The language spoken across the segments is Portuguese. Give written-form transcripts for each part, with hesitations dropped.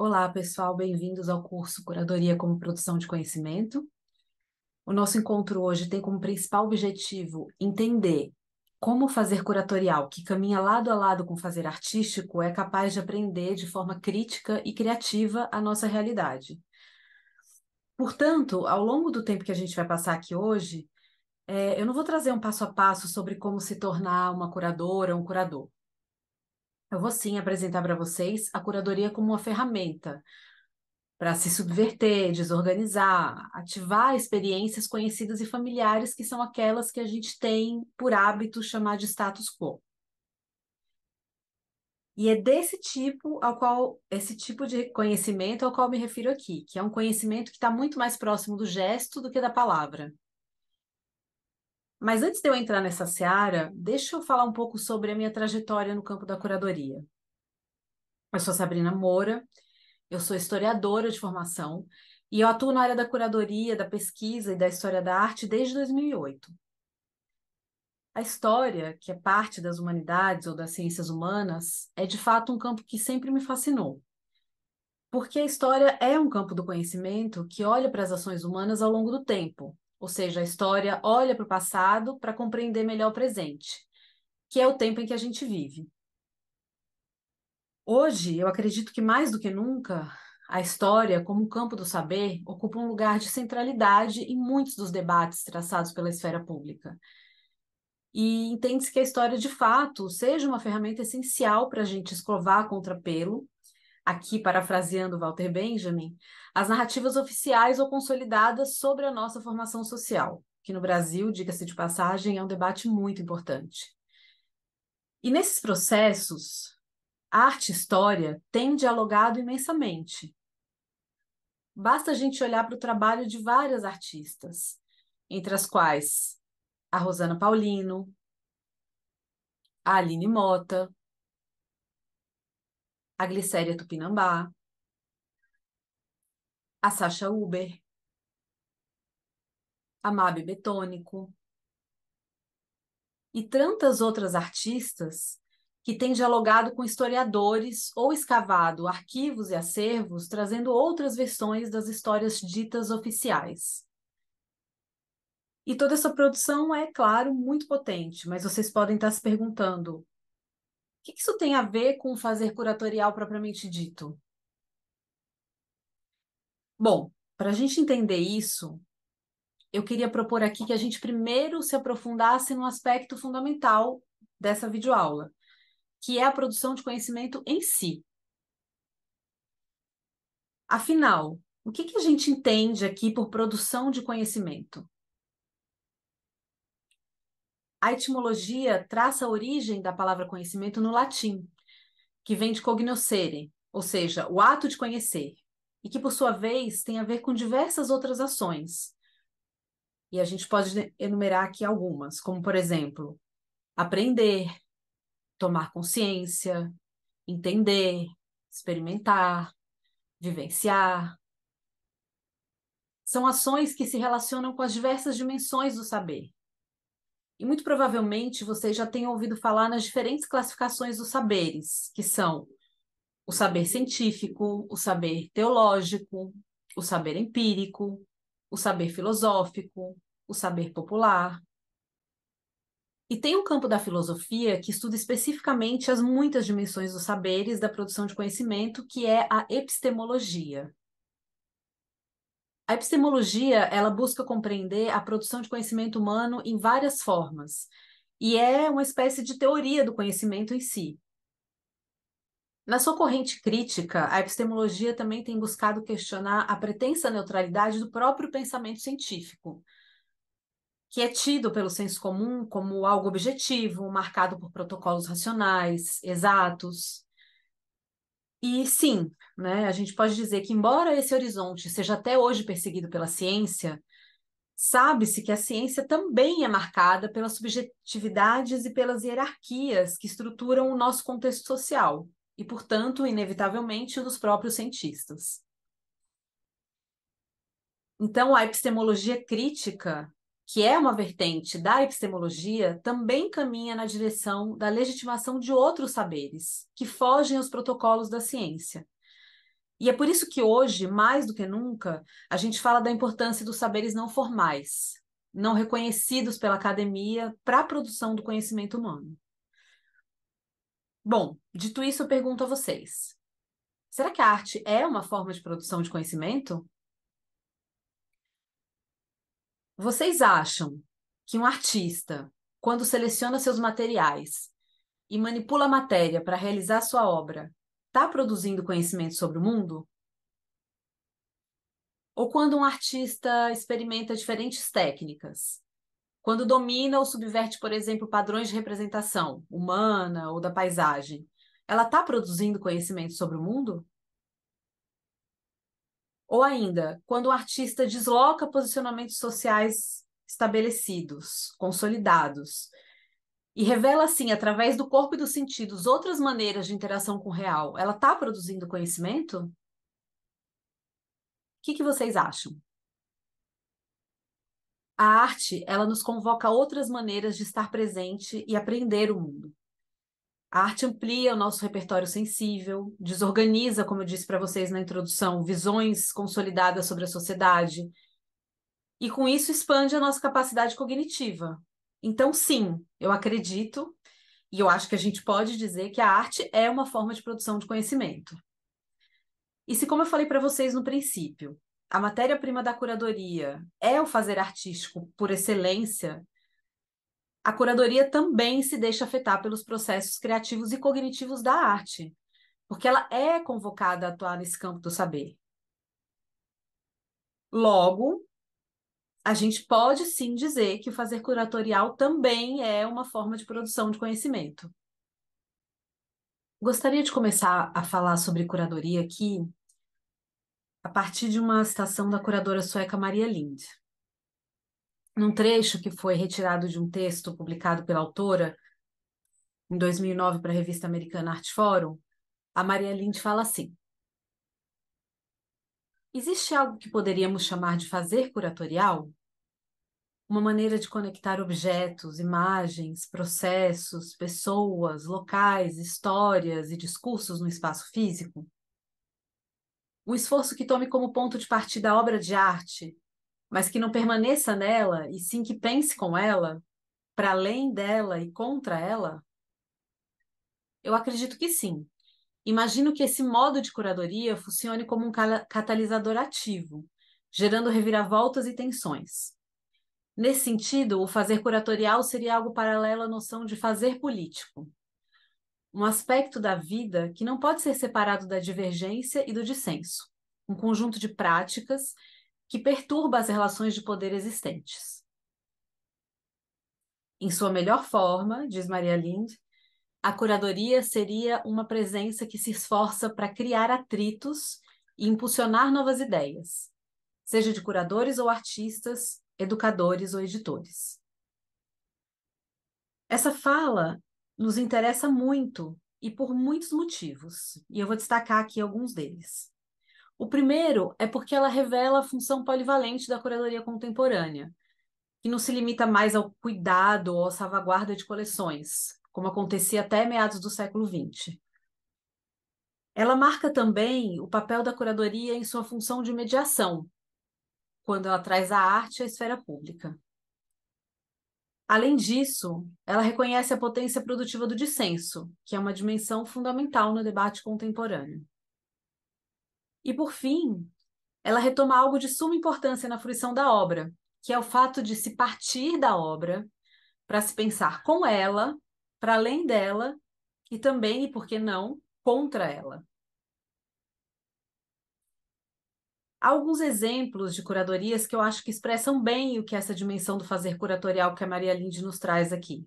Olá, pessoal, bem-vindos ao curso Curadoria como Produção de Conhecimento. O nosso encontro hoje tem como principal objetivo entender como o fazer curatorial, que caminha lado a lado com o fazer artístico, é capaz de aprender de forma crítica e criativa a nossa realidade. Portanto, ao longo do tempo que a gente vai passar aqui hoje, eu não vou trazer um passo a passo sobre como se tornar uma curadora ou um curador. Eu vou sim apresentar para vocês a curadoria como uma ferramenta para se subverter, desorganizar, ativar experiências conhecidas e familiares que são aquelas que a gente tem por hábito chamar de status quo. E é desse tipo esse tipo de conhecimento ao qual me refiro aqui, que é um conhecimento que está muito mais próximo do gesto do que da palavra. Mas antes de eu entrar nessa seara, deixa eu falar um pouco sobre a minha trajetória no campo da curadoria. Eu sou Sabrina Moura, eu sou historiadora de formação e eu atuo na área da curadoria, da pesquisa e da história da arte desde 2008. A história, que é parte das humanidades ou das ciências humanas, é de fato um campo que sempre me fascinou. Porque a história é um campo do conhecimento que olha para as ações humanas ao longo do tempo, ou seja, a história olha para o passado para compreender melhor o presente, que é o tempo em que a gente vive. Hoje, eu acredito que mais do que nunca, a história, como um campo do saber, ocupa um lugar de centralidade em muitos dos debates traçados pela esfera pública. E entende-se que a história, de fato, seja uma ferramenta essencial para a gente escovar contrapelo, aqui parafraseando Walter Benjamin, as narrativas oficiais ou consolidadas sobre a nossa formação social, que no Brasil, diga-se de passagem, é um debate muito importante. E nesses processos, arte e história têm dialogado imensamente. Basta a gente olhar para o trabalho de várias artistas, entre as quais a Rosana Paulino, a Aline Mota, a Glicéria Tupinambá, a Sacha Huber, a Mabi Betônico e tantas outras artistas que têm dialogado com historiadores ou escavado arquivos e acervos, trazendo outras versões das histórias ditas oficiais. E toda essa produção é, claro, muito potente, mas vocês podem estar se perguntando: o que isso tem a ver com o fazer curatorial propriamente dito? Bom, para a gente entender isso, eu queria propor aqui que a gente primeiro se aprofundasse no aspecto fundamental dessa videoaula, que é a produção de conhecimento em si. Afinal, o que a gente entende aqui por produção de conhecimento? A etimologia traça a origem da palavra conhecimento no latim, que vem de cognoscere, ou seja, o ato de conhecer, e que, por sua vez, tem a ver com diversas outras ações. E a gente pode enumerar aqui algumas, como, por exemplo, aprender, tomar consciência, entender, experimentar, vivenciar. São ações que se relacionam com as diversas dimensões do saber. E muito provavelmente vocês já tenham ouvido falar nas diferentes classificações dos saberes, que são o saber científico, o saber teológico, o saber empírico, o saber filosófico, o saber popular. E tem um campo da filosofia que estuda especificamente as muitas dimensões dos saberes da produção de conhecimento, que é a epistemologia. A epistemologia, ela busca compreender a produção de conhecimento humano em várias formas, e é uma espécie de teoria do conhecimento em si. Na sua corrente crítica, a epistemologia também tem buscado questionar a pretensa neutralidade do próprio pensamento científico, que é tido pelo senso comum como algo objetivo, marcado por protocolos racionais, exatos. E sim, né, a gente pode dizer que, embora esse horizonte seja até hoje perseguido pela ciência, sabe-se que a ciência também é marcada pelas subjetividades e pelas hierarquias que estruturam o nosso contexto social, e, portanto, inevitavelmente, o dos próprios cientistas. Então, a epistemologia crítica, que é uma vertente da epistemologia, também caminha na direção da legitimação de outros saberes, que fogem aos protocolos da ciência. E é por isso que hoje, mais do que nunca, a gente fala da importância dos saberes não formais, não reconhecidos pela academia para a produção do conhecimento humano. Bom, dito isso, eu pergunto a vocês: será que a arte é uma forma de produção de conhecimento? Vocês acham que um artista, quando seleciona seus materiais e manipula a matéria para realizar sua obra, está produzindo conhecimento sobre o mundo? Ou quando um artista experimenta diferentes técnicas, quando domina ou subverte, por exemplo, padrões de representação humana ou da paisagem, ela está produzindo conhecimento sobre o mundo? Ou ainda, quando um artista desloca posicionamentos sociais estabelecidos, consolidados, e revela, assim, através do corpo e dos sentidos, outras maneiras de interação com o real, ela está produzindo conhecimento? O que vocês acham? A arte, ela nos convoca a outras maneiras de estar presente e aprender o mundo. A arte amplia o nosso repertório sensível, desorganiza, como eu disse para vocês na introdução, visões consolidadas sobre a sociedade, e com isso expande a nossa capacidade cognitiva. Então, sim, eu acredito, e eu acho que a gente pode dizer que a arte é uma forma de produção de conhecimento. E se, como eu falei para vocês no princípio, a matéria-prima da curadoria é o fazer artístico por excelência, a curadoria também se deixa afetar pelos processos criativos e cognitivos da arte, porque ela é convocada a atuar nesse campo do saber. Logo, a gente pode sim dizer que o fazer curatorial também é uma forma de produção de conhecimento. Gostaria de começar a falar sobre curadoria aqui a partir de uma citação da curadora sueca Maria Lind. Num trecho que foi retirado de um texto publicado pela autora em 2009 para a revista americana Artforum, a Maria Lind fala assim: existe algo que poderíamos chamar de fazer curatorial? Uma maneira de conectar objetos, imagens, processos, pessoas, locais, histórias e discursos no espaço físico? Um esforço que tome como ponto de partida a obra de arte, mas que não permaneça nela, e sim que pense com ela, para além dela e contra ela? Eu acredito que sim. Imagino que esse modo de curadoria funcione como um catalisador ativo, gerando reviravoltas e tensões. Nesse sentido, o fazer curatorial seria algo paralelo à noção de fazer político, um aspecto da vida que não pode ser separado da divergência e do dissenso, um conjunto de práticas que perturba as relações de poder existentes. Em sua melhor forma, diz Maria Lind, a curadoria seria uma presença que se esforça para criar atritos e impulsionar novas ideias, seja de curadores ou artistas, educadores ou editores. Essa fala nos interessa muito e por muitos motivos, e eu vou destacar aqui alguns deles. O primeiro é porque ela revela a função polivalente da curadoria contemporânea, que não se limita mais ao cuidado ou à salvaguarda de coleções, como acontecia até meados do século XX. Ela marca também o papel da curadoria em sua função de mediação, quando ela traz a arte à esfera pública. Além disso, ela reconhece a potência produtiva do dissenso, que é uma dimensão fundamental no debate contemporâneo. E, por fim, ela retoma algo de suma importância na fruição da obra, que é o fato de se partir da obra para se pensar com ela, para além dela, e também, e por que não, contra ela. Há alguns exemplos de curadorias que eu acho que expressam bem o que essa dimensão do fazer curatorial que a Maria Linde nos traz aqui.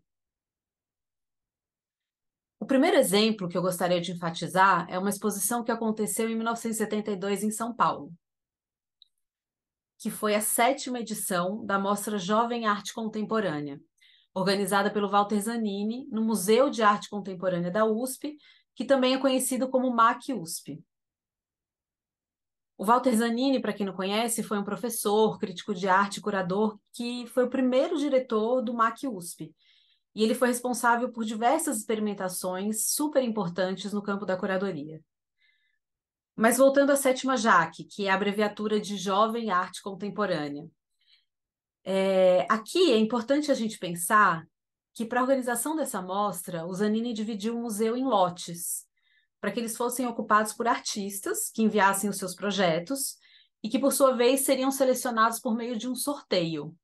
O primeiro exemplo que eu gostaria de enfatizar é uma exposição que aconteceu em 1972 em São Paulo, que foi a 7ª edição da Mostra Jovem Arte Contemporânea, organizada pelo Walter Zanini no Museu de Arte Contemporânea da USP, que também é conhecido como MAC USP. O Walter Zanini, para quem não conhece, foi um professor, crítico de arte, curador, que foi o primeiro diretor do MAC USP. E ele foi responsável por diversas experimentações super importantes no campo da curadoria. Mas voltando à sétima JAC, que é a abreviatura de Jovem Arte Contemporânea. Aqui é importante a gente pensar que, para a organização dessa mostra, o Zanini dividiu o museu em lotes, para que eles fossem ocupados por artistas que enviassem os seus projetos e que, por sua vez, seriam selecionados por meio de um sorteio.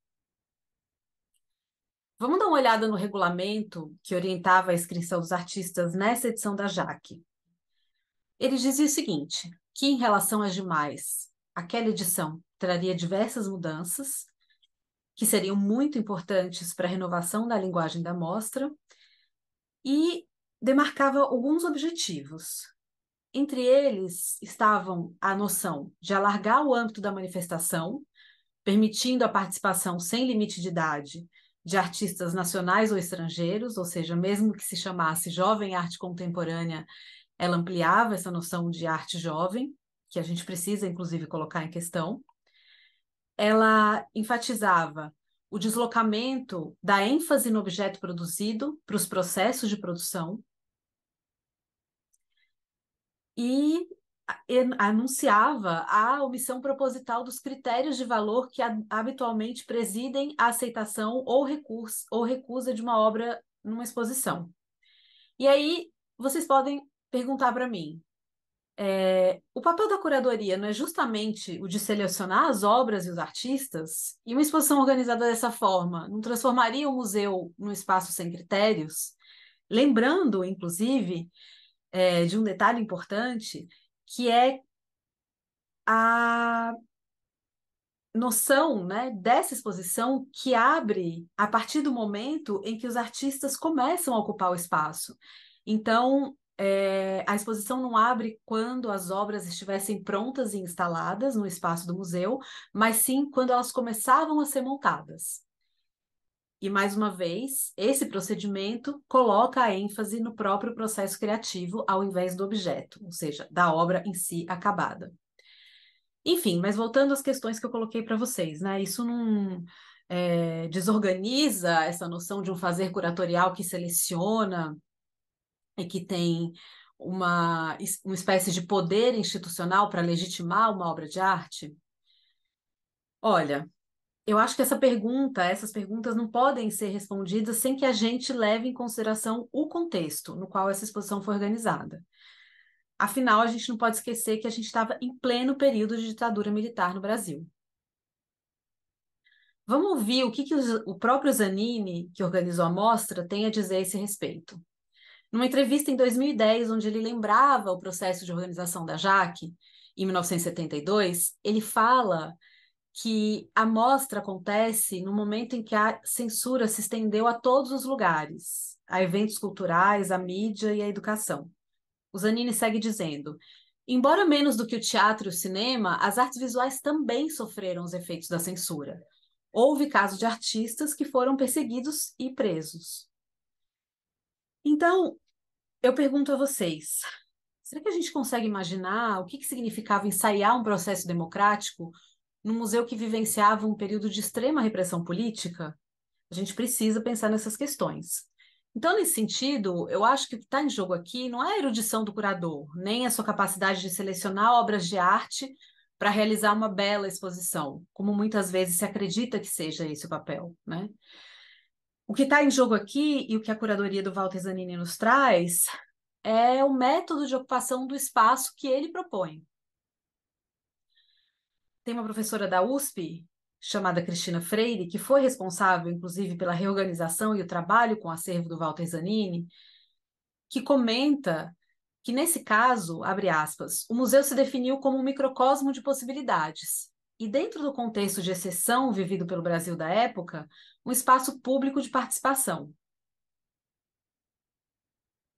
Vamos dar uma olhada no regulamento que orientava a inscrição dos artistas nessa edição da JAC. Ele dizia o seguinte, que em relação às demais, aquela edição traria diversas mudanças, que seriam muito importantes para a renovação da linguagem da mostra, e demarcava alguns objetivos. Entre eles estavam a noção de alargar o âmbito da manifestação, permitindo a participação sem limite de idade de artistas nacionais ou estrangeiros, ou seja, mesmo que se chamasse Jovem Arte Contemporânea, ela ampliava essa noção de arte jovem, que a gente precisa, inclusive, colocar em questão. Ela enfatizava o deslocamento da ênfase no objeto produzido para os processos de produção e anunciava a omissão proposital dos critérios de valor que habitualmente presidem a aceitação ou recusa de uma obra numa exposição. E aí, vocês podem perguntar para mim, o papel da curadoria não é justamente o de selecionar as obras e os artistas? E uma exposição organizada dessa forma não transformaria o museu num espaço sem critérios? Lembrando, inclusive, de um detalhe importante, que é a noção, né, dessa exposição que abre a partir do momento em que os artistas começam a ocupar o espaço. Então, a exposição não abre quando as obras estivessem prontas e instaladas no espaço do museu, mas sim quando elas começavam a ser montadas. E, mais uma vez, esse procedimento coloca a ênfase no próprio processo criativo ao invés do objeto, ou seja, da obra em si acabada. Enfim, mas voltando às questões que eu coloquei para vocês, né? Isso não desorganiza essa noção de um fazer curatorial que seleciona e que tem uma espécie de poder institucional para legitimar uma obra de arte? Olha, eu acho que essas perguntas não podem ser respondidas sem que a gente leve em consideração o contexto no qual essa exposição foi organizada. Afinal, a gente não pode esquecer que a gente estava em pleno período de ditadura militar no Brasil. Vamos ouvir o que o próprio Zanini, que organizou a mostra, tem a dizer a esse respeito. Numa entrevista em 2010, onde ele lembrava o processo de organização da JAC, em 1972, ele fala que a mostra acontece no momento em que a censura se estendeu a todos os lugares, a eventos culturais, a mídia e a educação. O Zanini segue dizendo: embora menos do que o teatro e o cinema, as artes visuais também sofreram os efeitos da censura. Houve casos de artistas que foram perseguidos e presos. Então, eu pergunto a vocês, será que a gente consegue imaginar o que significava ensaiar um processo democrático num museu que vivenciava um período de extrema repressão política? A gente precisa pensar nessas questões. Então, nesse sentido, eu acho que o que está em jogo aqui não é a erudição do curador, nem a sua capacidade de selecionar obras de arte para realizar uma bela exposição, como muitas vezes se acredita que seja esse o papel, né? O que está em jogo aqui e o que a curadoria do Walter Zanini nos traz é o método de ocupação do espaço que ele propõe. Tem uma professora da USP, chamada Cristina Freire, que foi responsável, inclusive, pela reorganização e o trabalho com o acervo do Walter Zanini, que comenta que, nesse caso, abre aspas, o museu se definiu como um microcosmo de possibilidades, e dentro do contexto de exceção vivido pelo Brasil da época, um espaço público de participação.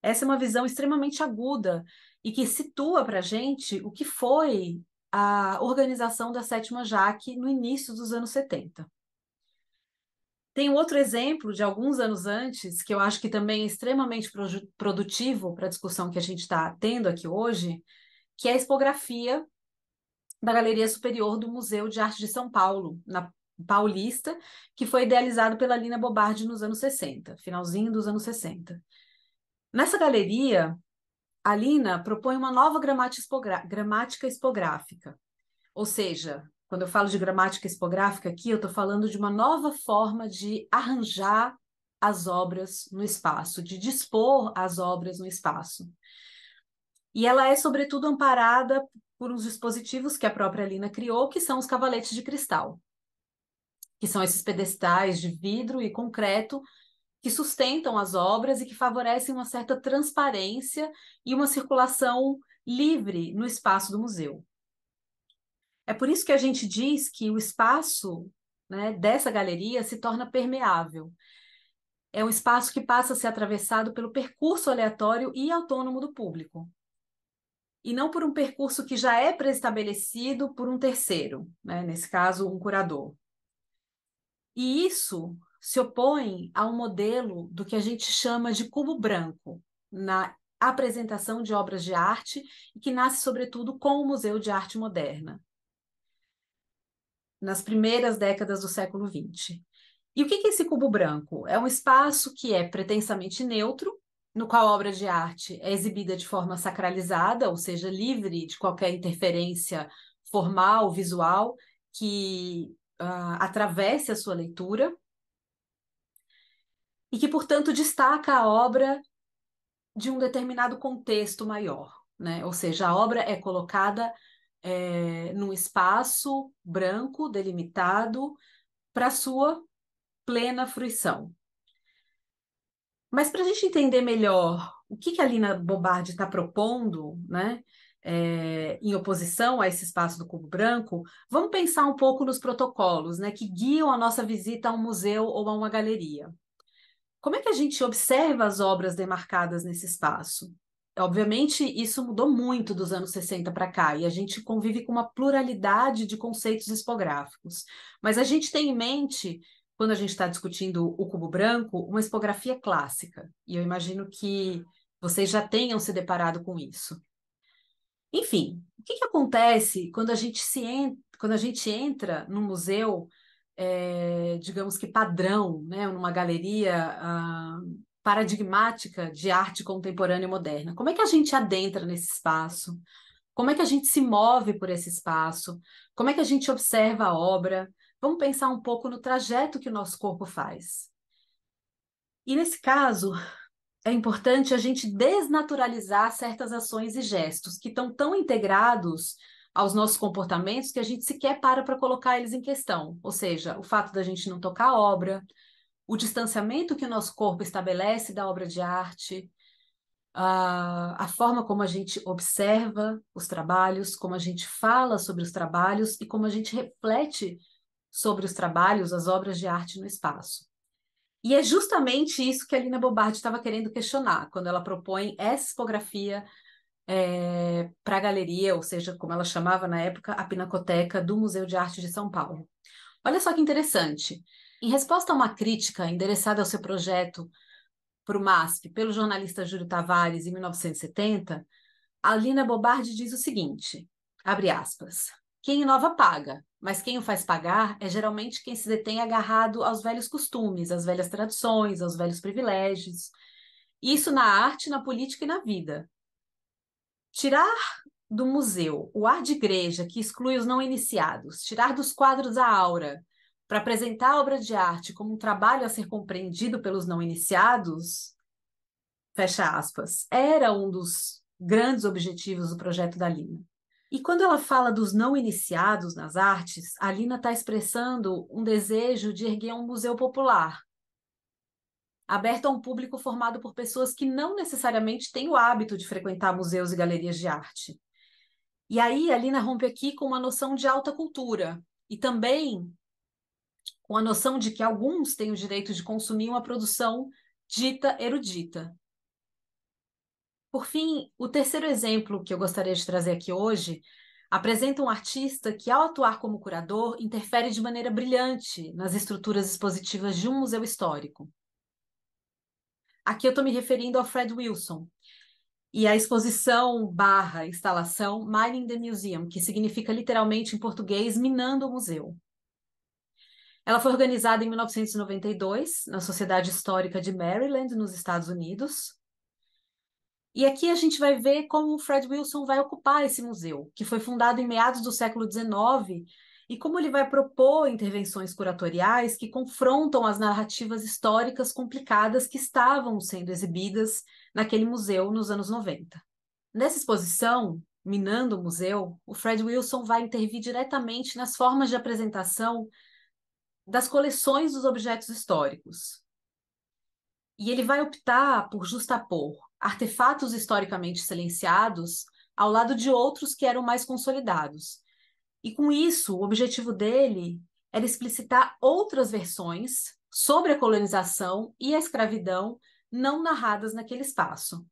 Essa é uma visão extremamente aguda e que situa para a gente o que foi a organização da Sétima JAC no início dos anos 70. Tem um outro exemplo de alguns anos antes, que eu acho que também é extremamente produtivo para a discussão que a gente está tendo aqui hoje, que é a expografia da Galeria Superior do Museu de Arte de São Paulo, na Paulista, que foi idealizado pela Lina Bobardi nos anos 60, finalzinho dos anos 60. Nessa galeria, a Lina propõe uma nova gramática expográfica. Ou seja, quando eu falo de gramática expográfica aqui, eu estou falando de uma nova forma de arranjar as obras no espaço, de dispor as obras no espaço. E ela é, sobretudo, amparada por uns dispositivos que a própria Lina criou, que são os cavaletes de cristal, que são esses pedestais de vidro e concreto que sustentam as obras e que favorecem uma certa transparência e uma circulação livre no espaço do museu. É por isso que a gente diz que o espaço, né, dessa galeria se torna permeável. É um espaço que passa a ser atravessado pelo percurso aleatório e autônomo do público, e não por um percurso que já é pré-estabelecido por um terceiro, né, nesse caso, um curador. E isso se opõe a um modelo do que a gente chama de cubo branco, na apresentação de obras de arte, e que nasce, sobretudo, com o Museu de Arte Moderna, nas primeiras décadas do século XX. E o que é esse cubo branco? É um espaço que é pretensamente neutro, no qual a obra de arte é exibida de forma sacralizada, ou seja, livre de qualquer interferência formal, visual, que atravesse a sua leitura, e que, portanto, destaca a obra de um determinado contexto maior, né? Ou seja, a obra é colocada num espaço branco, delimitado, para sua plena fruição. Mas para a gente entender melhor o que a Lina Bobardi está propondo, né, em oposição a esse espaço do cubo branco, vamos pensar um pouco nos protocolos, né, que guiam a nossa visita a um museu ou a uma galeria. Como é que a gente observa as obras demarcadas nesse espaço? Obviamente, isso mudou muito dos anos 60 para cá, e a gente convive com uma pluralidade de conceitos expográficos. Mas a gente tem em mente, quando a gente está discutindo o cubo branco, uma expografia clássica. E eu imagino que vocês já tenham se deparado com isso. Enfim, o que acontece quando quando a gente entra num museu, digamos que padrão, né, numa galeria paradigmática de arte contemporânea e moderna? Como é que a gente adentra nesse espaço? Como é que a gente se move por esse espaço? Como é que a gente observa a obra? Vamos pensar um pouco no trajeto que o nosso corpo faz. E nesse caso, é importante a gente desnaturalizar certas ações e gestos que estão tão integrados aos nossos comportamentos que a gente sequer para colocar eles em questão. Ou seja, o fato da gente não tocar a obra, o distanciamento que o nosso corpo estabelece da obra de arte, a forma como a gente observa os trabalhos, como a gente fala sobre os trabalhos e como a gente reflete sobre os trabalhos, as obras de arte no espaço. E é justamente isso que a Lina Bobardi estava querendo questionar, quando ela propõe essa expografia para a galeria, ou seja, como ela chamava na época, a Pinacoteca do Museu de Arte de São Paulo. Olha só que interessante. Em resposta a uma crítica endereçada ao seu projeto para o MASP pelo jornalista Júlio Tavares em 1970, a Lina Bobardi diz o seguinte, abre aspas, quem inova paga, mas quem o faz pagar é geralmente quem se detém agarrado aos velhos costumes, às velhas tradições, aos velhos privilégios. Isso na arte, na política e na vida. Tirar do museu o ar de igreja que exclui os não iniciados, tirar dos quadros a aura, para apresentar a obra de arte como um trabalho a ser compreendido pelos não iniciados, fecha aspas, era um dos grandes objetivos do projeto da Lina. E quando ela fala dos não iniciados nas artes, a Lina está expressando um desejo de erguer um museu popular, aberto a um público formado por pessoas que não necessariamente têm o hábito de frequentar museus e galerias de arte. E aí a Lina rompe aqui com uma noção de alta cultura e também com a noção de que alguns têm o direito de consumir uma produção dita erudita. Por fim, o terceiro exemplo que eu gostaria de trazer aqui hoje apresenta um artista que, ao atuar como curador, interfere de maneira brilhante nas estruturas expositivas de um museu histórico. Aqui eu estou me referindo ao Fred Wilson e à exposição barra instalação Mining the Museum, que significa literalmente em português minando o museu. Ela foi organizada em 1992 na Sociedade Histórica de Maryland, nos Estados Unidos. E aqui a gente vai ver como o Fred Wilson vai ocupar esse museu, que foi fundado em meados do século XIX, e como ele vai propor intervenções curatoriais que confrontam as narrativas históricas complicadas que estavam sendo exibidas naquele museu nos anos 90. Nessa exposição, Minando o Museu, o Fred Wilson vai intervir diretamente nas formas de apresentação das coleções dos objetos históricos. E ele vai optar por justapor artefatos historicamente silenciados ao lado de outros que eram mais consolidados. E com isso, o objetivo dele era explicitar outras versões sobre a colonização e a escravidão não narradas naquele espaço.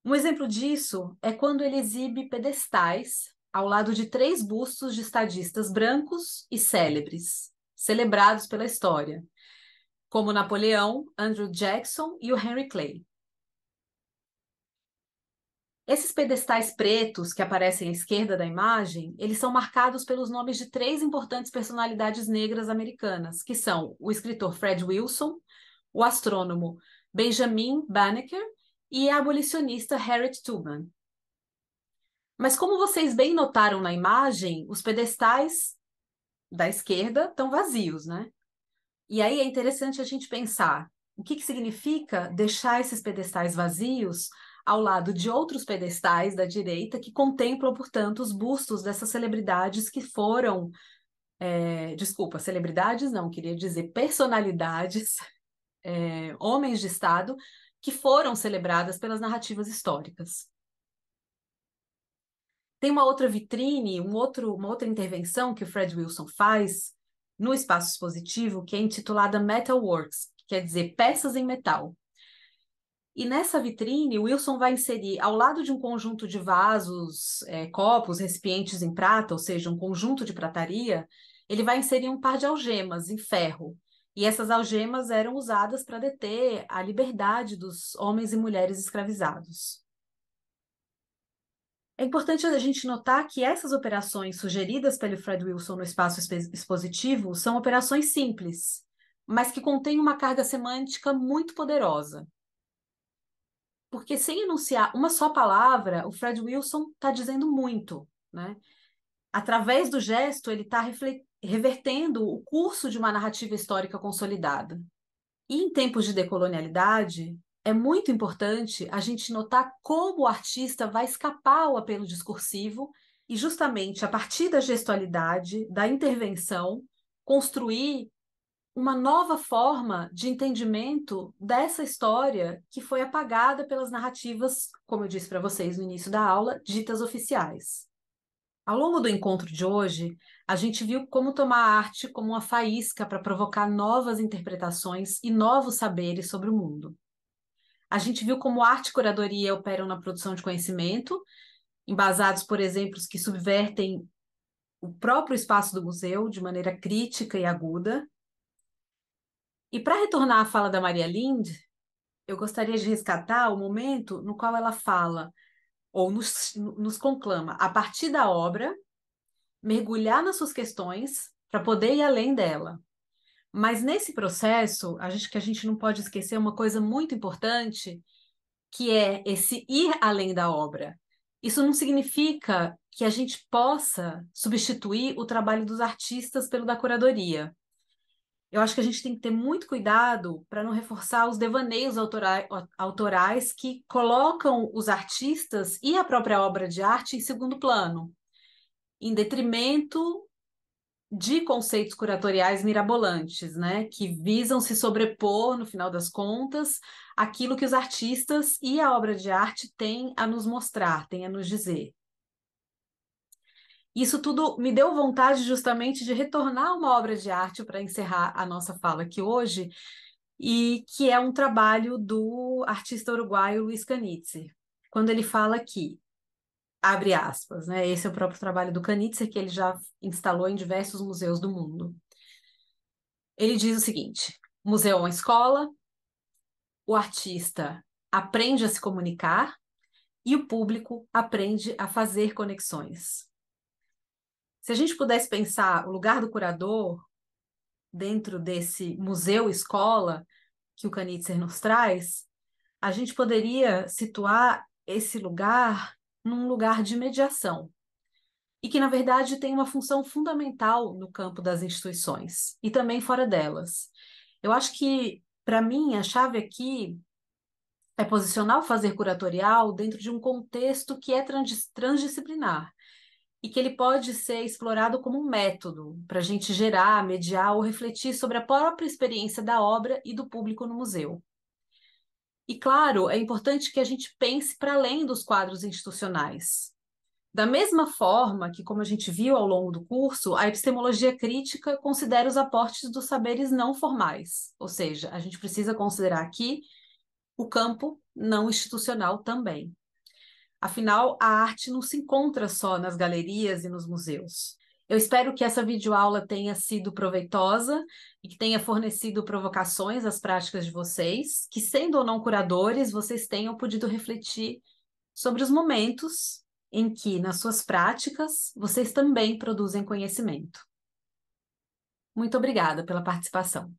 Um exemplo disso é quando ele exibe pedestais ao lado de 3 bustos de estadistas brancos e célebres, celebrados pela história, como Napoleão, Andrew Jackson e o Henry Clay. Esses pedestais pretos que aparecem à esquerda da imagem, eles são marcados pelos nomes de 3 importantes personalidades negras americanas, que são o escritor Fred Wilson, o astrônomo Benjamin Banneker e a abolicionista Harriet Tubman. Mas como vocês bem notaram na imagem, os pedestais da esquerda estão vazios, né? E aí é interessante a gente pensar o que significa deixar esses pedestais vazios ao lado de outros pedestais da direita que contemplam, portanto, os bustos dessas celebridades que foram, desculpa, celebridades não, queria dizer personalidades, homens de Estado, que foram celebradas pelas narrativas históricas. Tem uma outra vitrine, uma outra intervenção que o Fred Wilson faz no espaço expositivo, que é intitulada Metalworks, que quer dizer peças em metal. E nessa vitrine, o Wilson vai inserir, ao lado de um conjunto de vasos, copos, recipientes em prata, ou seja, um conjunto de prataria, ele vai inserir um par de algemas em ferro. E essas algemas eram usadas para deter a liberdade dos homens e mulheres escravizados. É importante a gente notar que essas operações sugeridas pelo Fred Wilson no espaço expositivo são operações simples, mas que contêm uma carga semântica muito poderosa. Porque sem enunciar uma só palavra, o Fred Wilson está dizendo muito, né? Através do gesto, ele está revertendo o curso de uma narrativa histórica consolidada. E em tempos de decolonialidade, é muito importante a gente notar como o artista vai escapar ao apelo discursivo e, justamente a partir da gestualidade, da intervenção, construir uma nova forma de entendimento dessa história que foi apagada pelas narrativas, como eu disse para vocês no início da aula, ditas oficiais. Ao longo do encontro de hoje, a gente viu como tomar a arte como uma faísca para provocar novas interpretações e novos saberes sobre o mundo. A gente viu como arte e curadoria operam na produção de conhecimento, embasados por exemplos que subvertem o próprio espaço do museu de maneira crítica e aguda. E para retornar à fala da Maria Lind, eu gostaria de resgatar o momento no qual ela fala, ou nos conclama, a partir da obra, mergulhar nas suas questões para poder ir além dela. Mas nesse processo, que a gente não pode esquecer uma coisa muito importante, que é esse ir além da obra. Isso não significa que a gente possa substituir o trabalho dos artistas pelo da curadoria. Eu acho que a gente tem que ter muito cuidado para não reforçar os devaneios autorais que colocam os artistas e a própria obra de arte em segundo plano, em detrimento de conceitos curatoriais mirabolantes, né, que visam se sobrepor, no final das contas, aquilo que os artistas e a obra de arte têm a nos mostrar, têm a nos dizer. Isso tudo me deu vontade justamente de retornar a uma obra de arte para encerrar a nossa fala aqui hoje, e que é um trabalho do artista uruguaio Luiz Canitzer, quando ele fala que, abre aspas, né? Esse é o próprio trabalho do Canitzer, que ele já instalou em diversos museus do mundo. Ele diz o seguinte: museu é uma escola, o artista aprende a se comunicar e o público aprende a fazer conexões. Se a gente pudesse pensar o lugar do curador dentro desse museu-escola que o Canitzer nos traz, a gente poderia situar esse lugar num lugar de mediação, e que, na verdade, tem uma função fundamental no campo das instituições e também fora delas. Eu acho que, para mim, a chave aqui é posicionar o fazer curatorial dentro de um contexto que é transdisciplinar e que ele pode ser explorado como um método para a gente gerar, mediar ou refletir sobre a própria experiência da obra e do público no museu. E, claro, é importante que a gente pense para além dos quadros institucionais. Da mesma forma que, como a gente viu ao longo do curso, a epistemologia crítica considera os aportes dos saberes não formais, ou seja, a gente precisa considerar aqui o campo não institucional também. Afinal, a arte não se encontra só nas galerias e nos museus. Eu espero que essa videoaula tenha sido proveitosa e que tenha fornecido provocações às práticas de vocês, que, sendo ou não curadores, vocês tenham podido refletir sobre os momentos em que, nas suas práticas, vocês também produzem conhecimento. Muito obrigada pela participação.